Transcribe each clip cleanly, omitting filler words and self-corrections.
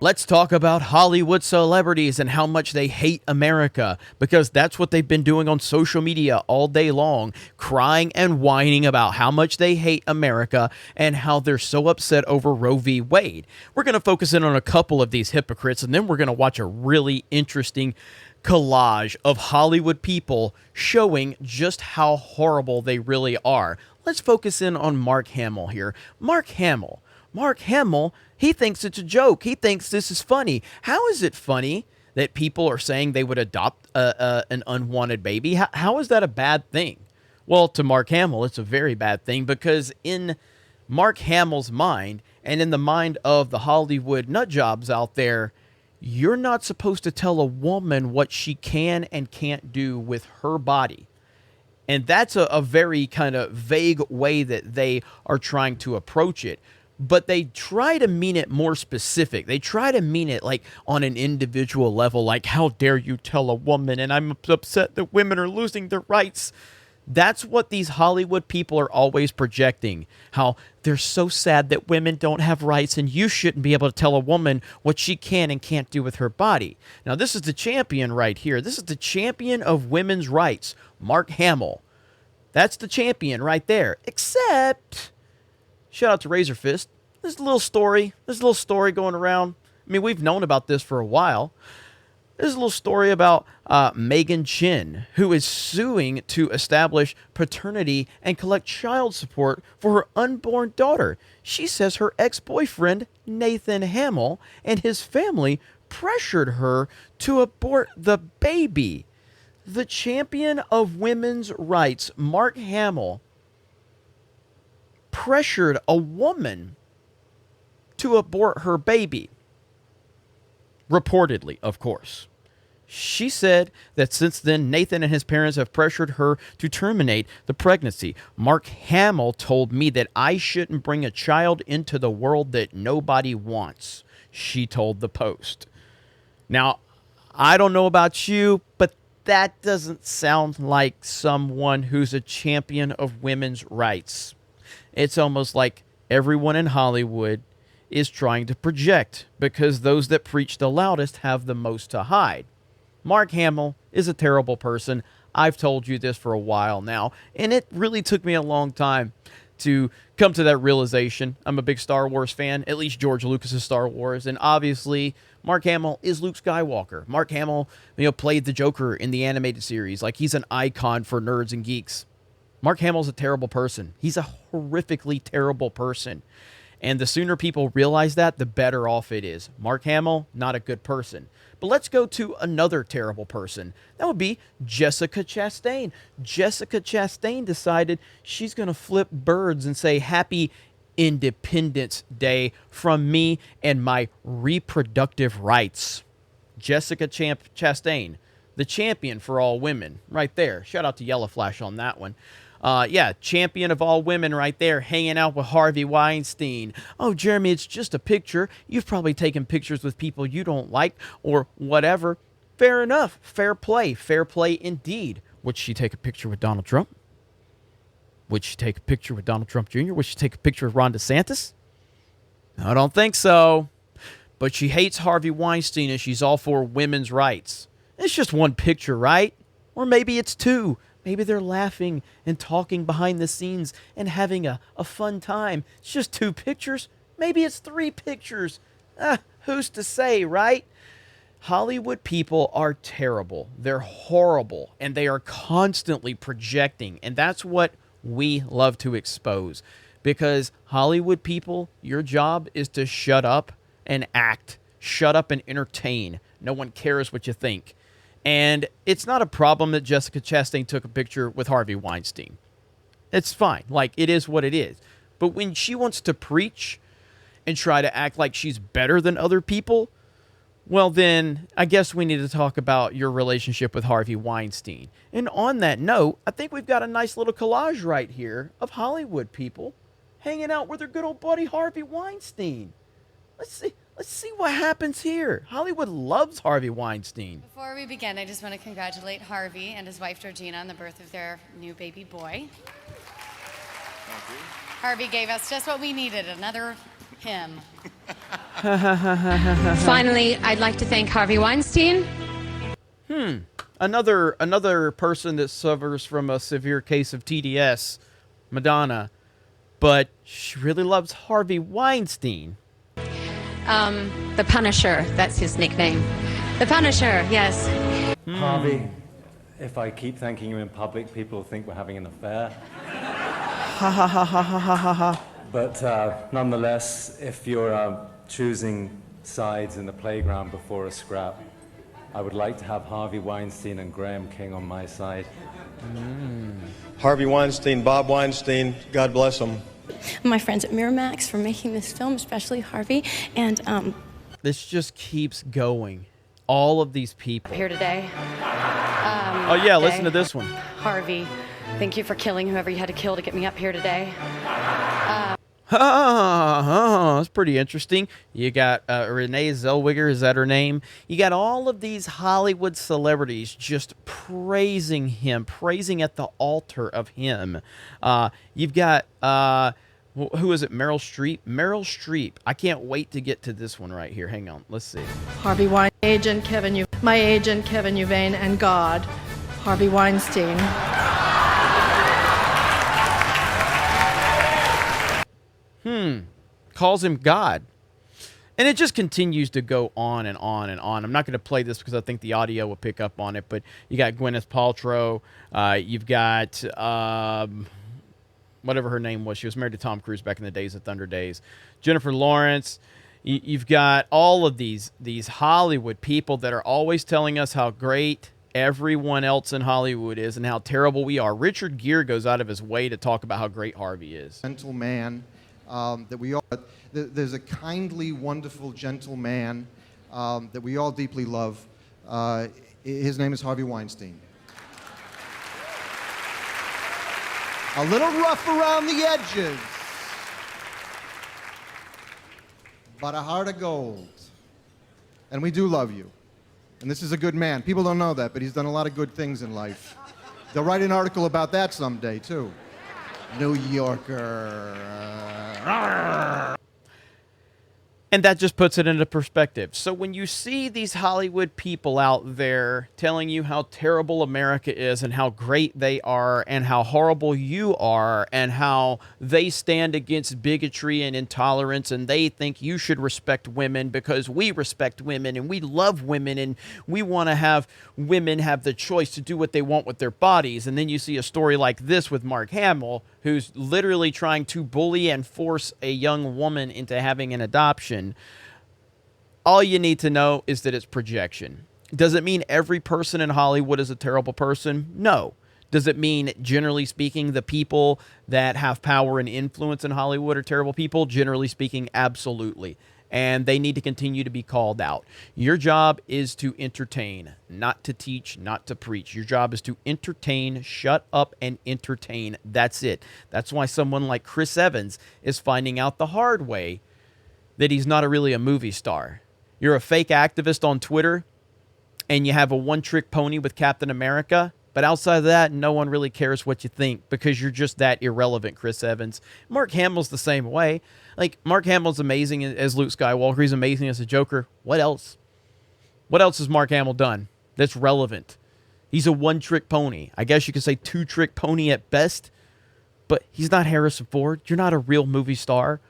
Let's talk about Hollywood celebrities and how much they hate America, because that's what they've been doing on social media all day long, crying and whining about how much they hate America and how they're so upset over Roe v. Wade. We're going to focus in on a couple of these hypocrites, and then we're going to watch a really interesting collage of Hollywood people showing just how horrible they really are. Let's focus in on Mark Hamill here. Mark Hamill, he thinks it's a joke. He thinks this is funny. How is it funny that people are saying they would adopt an unwanted baby? How is that a bad thing? Well, to Mark Hamill, it's a very bad thing, because in Mark Hamill's mind and in the mind of the Hollywood nutjobs out there, you're not supposed to tell a woman what she can and can't do with her body. And that's a very kind of vague way that they are trying to approach it. But they try to mean it more specific. They try to mean it like on an individual level, like, how dare you tell a woman, and I'm upset that women are losing their rights. That's what these Hollywood people are always projecting, how they're so sad that women don't have rights and you shouldn't be able to tell a woman what she can and can't do with her body. Now, this is the champion right here. This is the champion of women's rights, Mark Hamill. That's the champion right there. Except, shout out to Razor Fist. There's a little story going around. I mean, we've known about this for a while. There's a little story about Megan Chin, who is suing to establish paternity and collect child support for her unborn daughter. She says her ex-boyfriend, Nathan Hamill, and his family pressured her to abort the baby. The champion of women's rights, Mark Hamill, pressured a woman to abort her baby. Reportedly, of course. She said that since then, Nathan and his parents have pressured her to terminate the pregnancy. Mark Hamill told me that I shouldn't bring a child into the world that nobody wants, she told the Post. Now, I don't know about you, but that doesn't sound like someone who's a champion of women's rights. It's almost like everyone in Hollywood is trying to project, because those that preach the loudest have the most to hide. Mark Hamill is a terrible person. I've told you this for a while now, and it really took me a long time to come to that realization. I'm a big Star Wars fan, at least George Lucas's Star Wars, and obviously Mark Hamill is Luke Skywalker. Mark Hamill, played the Joker in the animated series. Like, he's an icon for nerds and geeks. Mark Hamill's a terrible person. He's a horrifically terrible person. And the sooner people realize that, the better off it is. Mark Hamill, not a good person. But let's go to another terrible person. That would be Jessica Chastain. Jessica Chastain decided she's going to flip birds and say, "Happy Independence Day from me and my reproductive rights." Jessica Chastain, the champion for all women, right there. Shout out to Yellow Flash on that one. Champion of all women right there, hanging out with Harvey Weinstein. "Oh, Jeremy, it's just a picture. You've probably taken pictures with people you don't like or whatever." Fair enough. Fair play indeed. Would she take a picture with Donald Trump? Would she take a picture with Donald Trump Jr.? Would she take a picture with Ron DeSantis? I don't think so. But she hates Harvey Weinstein and she's all for women's rights. It's just one picture, right? Or maybe it's two. Maybe they're laughing and talking behind the scenes and having a fun time. It's just two pictures. Maybe it's three pictures. Who's to say, right? Hollywood people are terrible. They're horrible. And they are constantly projecting. And that's what we love to expose. Because Hollywood people, your job is to shut up and act. Shut up and entertain. No one cares what you think. And it's not a problem that Jessica Chastain took a picture with Harvey Weinstein. It's fine. Like, it is what it is. But when she wants to preach and try to act like she's better than other people, well, then I guess we need to talk about your relationship with Harvey Weinstein. And on that note, I think we've got a nice little collage right here of Hollywood people hanging out with their good old buddy Harvey Weinstein. Let's see what happens here. Hollywood loves Harvey Weinstein. Before we begin, I just want to congratulate Harvey and his wife Georgina on the birth of their new baby boy. Thank you. Harvey gave us just what we needed, another him. Finally, I'd like to thank Harvey Weinstein. Another person that suffers from a severe case of TDS, Madonna, but she really loves Harvey Weinstein. The Punisher, that's his nickname. The Punisher, yes. Harvey, if I keep thanking you in public, people will think we're having an affair. Ha ha ha ha ha ha ha. But nonetheless, if you're choosing sides in the playground before a scrap, I would like to have Harvey Weinstein and Graham King on my side. Harvey Weinstein, Bob Weinstein, God bless them. My friends at Miramax for making this film, especially Harvey, and This just keeps going. All of these people. Here today. Oh yeah, listen to this one. Harvey, thank you for killing whoever you had to kill to get me up here today. That's pretty interesting. You got Renee Zellweger, is that her name? You got all of these Hollywood celebrities just praising him, praising at the altar of him. You've got, who is it, Meryl Streep? Meryl Streep. I can't wait to get to this one right here. Hang on, let's see. Harvey Weinstein, my agent Kevin Uvain, and God, Harvey Weinstein. Calls him God. And it just continues to go on and on and on. I'm not going to play this because I think the audio will pick up on it, but you got Gwyneth Paltrow. You've got whatever her name was. She was married to Tom Cruise back in the days of Thunder Days. Jennifer Lawrence. You've got all of these Hollywood people that are always telling us how great everyone else in Hollywood is and how terrible we are. Richard Gere goes out of his way to talk about how great Harvey is. Gentle man that we all. There's a kindly, wonderful, gentle man that we all deeply love. His name is Harvey Weinstein. A little rough around the edges, but a heart of gold. And we do love you. And this is a good man. People don't know that, but he's done a lot of good things in life. They'll write an article about that someday, too. New Yorker. And that just puts it into perspective. So when you see these Hollywood people out there telling you how terrible America is and how great they are and how horrible you are and how they stand against bigotry and intolerance and they think you should respect women because we respect women and we love women and we want to have women have the choice to do what they want with their bodies. And then you see a story like this with Mark Hamill, who's literally trying to bully and force a young woman into having an adoption. All you need to know is that it's projection. Does it mean every person in Hollywood is a terrible person? No. Does it mean, generally speaking, the people that have power and influence in Hollywood are terrible people? Generally speaking, absolutely. And they need to continue to be called out. Your job is to entertain, not to teach, not to preach. Your job is to entertain, shut up and entertain. That's it. That's why someone like Chris Evans is finding out the hard way that he's not really a movie star. You're a fake activist on Twitter and you have a one-trick pony with Captain America. But outside of that, no one really cares what you think because you're just that irrelevant, Chris Evans. Mark Hamill's the same way. Like, Mark Hamill's amazing as Luke Skywalker. He's amazing as a Joker. What else? What else has Mark Hamill done that's relevant? He's a one-trick pony. I guess you could say two-trick pony at best. But he's not Harrison Ford. You're not a real movie star.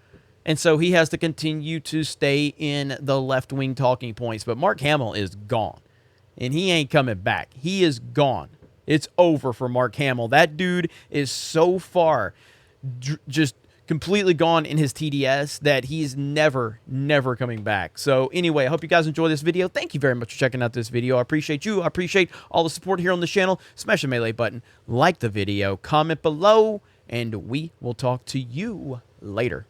And so he has to continue to stay in the left-wing talking points. But Mark Hamill is gone. And he ain't coming back. He is gone. It's over for Mark Hamill. That dude is so far just completely gone in his TDS that he's never coming back. So anyway, I hope you guys enjoy this video. Thank you very much for checking out this video. I appreciate you. I appreciate all the support here on the channel. Smash the melee button, like the video, comment below, and we will talk to you later.